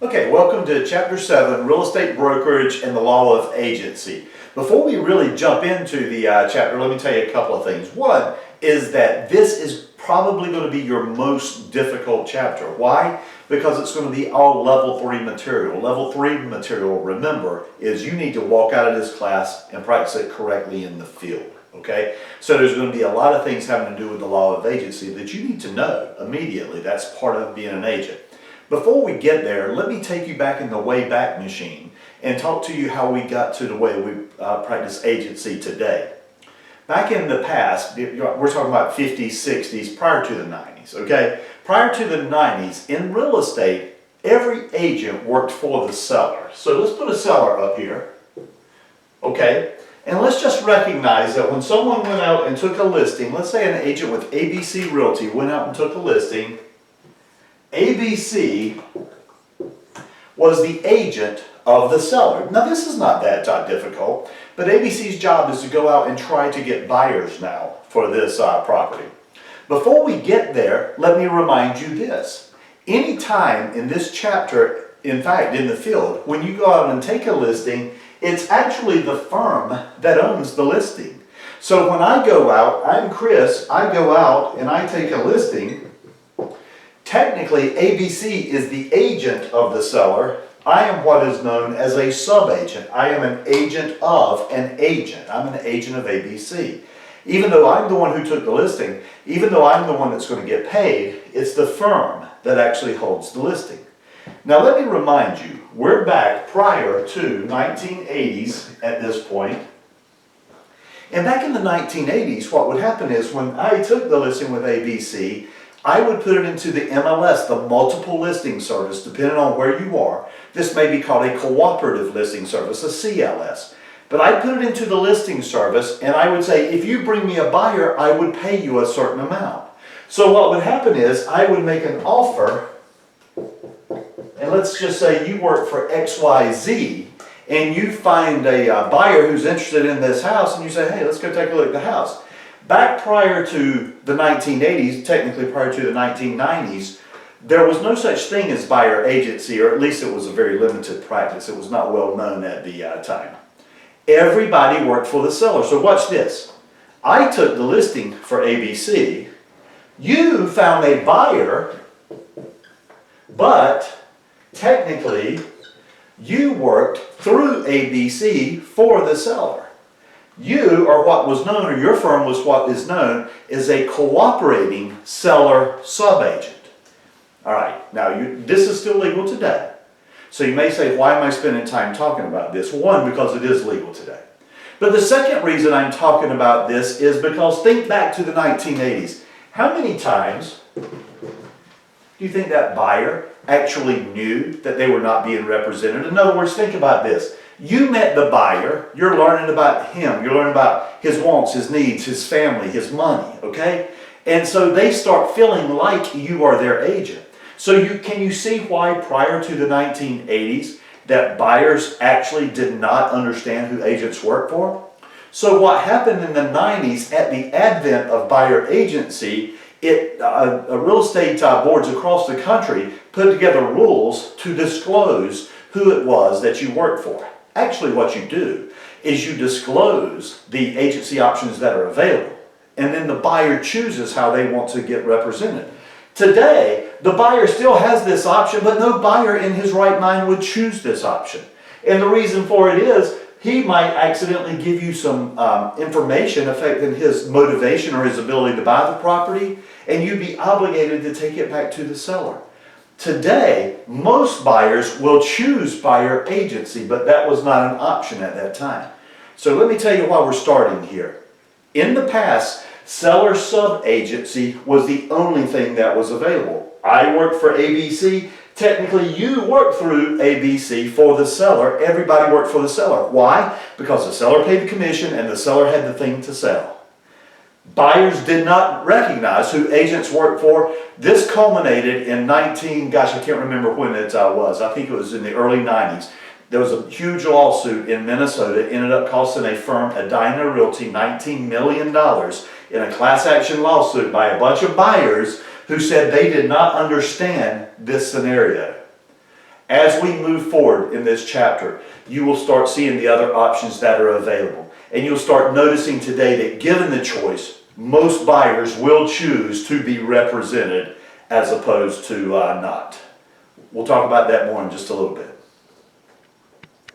Okay, welcome to Chapter 7, Real Estate Brokerage and the Law of Agency. Before we really jump into the chapter, let me tell you a couple of things. One is that this is probably going to be your most difficult chapter. Why? Because it's going to be all Level 3 material. Level 3 material, remember, is you need to walk out of this class and practice it correctly in the field. Okay? So there's going to be a lot of things having to do with the law of agency that you need to know immediately. That's part of being an agent. Before we get there, let me take you back in the Wayback Machine and talk to you how we got to the way we practice agency today. Back in the past, we're talking about 50s, 60s, prior to the 90s, okay? Prior to the 90s, in real estate, every agent worked for the seller. So let's put a seller up here, okay? And let's just recognize that when someone went out and took a listing, let's say an agent with ABC Realty went out and took a listing, ABC was the agent of the seller. Now this is not that difficult, but ABC's job is to go out and try to get buyers now for this property. Before we get there, let me remind you this. Anytime in this chapter, in fact in the field, when you go out and take a listing, it's actually the firm that owns the listing. So when I go out, I'm Chris, I go out and I take a listing. Technically, ABC is the agent of the seller. I am what is known as a sub-agent. I am an agent of an agent. I'm an agent of ABC. Even though I'm the one who took the listing, even though I'm the one that's going to get paid, it's the firm that actually holds the listing. Now let me remind you, we're back prior to 1980s at this point. And back in the 1980s, what would happen is when I took the listing with ABC, I would put it into the MLS, the multiple listing service, depending on where you are. This may be called a cooperative listing service, a CLS. But I'd put it into the listing service and I would say, if you bring me a buyer, I would pay you a certain amount. So what would happen is I would make an offer, and let's just say you work for XYZ, and you find a buyer who's interested in this house, and you say, hey, let's go take a look at the house. Back prior to the 1980s, technically prior to the 1990s, there was no such thing as buyer agency, or at least it was a very limited practice. It was not well known at the time. Everybody worked for the seller. So watch this. I took the listing for ABC. You found a buyer, but technically you worked through ABC for the seller. You are what was known, or your firm was what is known as a cooperating seller sub-agent. All right, now this is still legal today. So you may say, why am I spending time talking about this? One, because it is legal today. But the second reason I'm talking about this is because think back to the 1980s. How many times do you think that buyer actually knew that they were not being represented? In other words, think about this. You met the buyer, you're learning about him, you're learning about his wants, his needs, his family, his money, okay? And so they start feeling like you are their agent. So can you see why prior to the 1980s that buyers actually did not understand who agents work for? So what happened in the 90s at the advent of buyer agency, real estate boards across the country put together rules to disclose who it was that you worked for. Actually, what you do is you disclose the agency options that are available, and then the buyer chooses how they want to get represented. Today, the buyer still has this option, but no buyer in his right mind would choose this option. And the reason for it is he might accidentally give you some information affecting his motivation or his ability to buy the property, and you'd be obligated to take it back to the seller. Today, most buyers will choose buyer agency, but that was not an option at that time. So let me tell you why we're starting here. In the past, seller sub-agency was the only thing that was available. I worked for ABC. Technically, you worked through ABC for the seller. Everybody worked for the seller. Why? Because the seller paid the commission and the seller had the thing to sell. Buyers did not recognize who agents worked for. This culminated in I can't remember when it was. I think it was in the early 90s. There was a huge lawsuit in Minnesota. It ended up costing a firm, Edina Realty, $19 million in a class action lawsuit by a bunch of buyers who said they did not understand this scenario. As we move forward in this chapter, you will start seeing the other options that are available. And you'll start noticing today that given the choice, most buyers will choose to be represented as opposed to not. We'll talk about that more in just a little bit.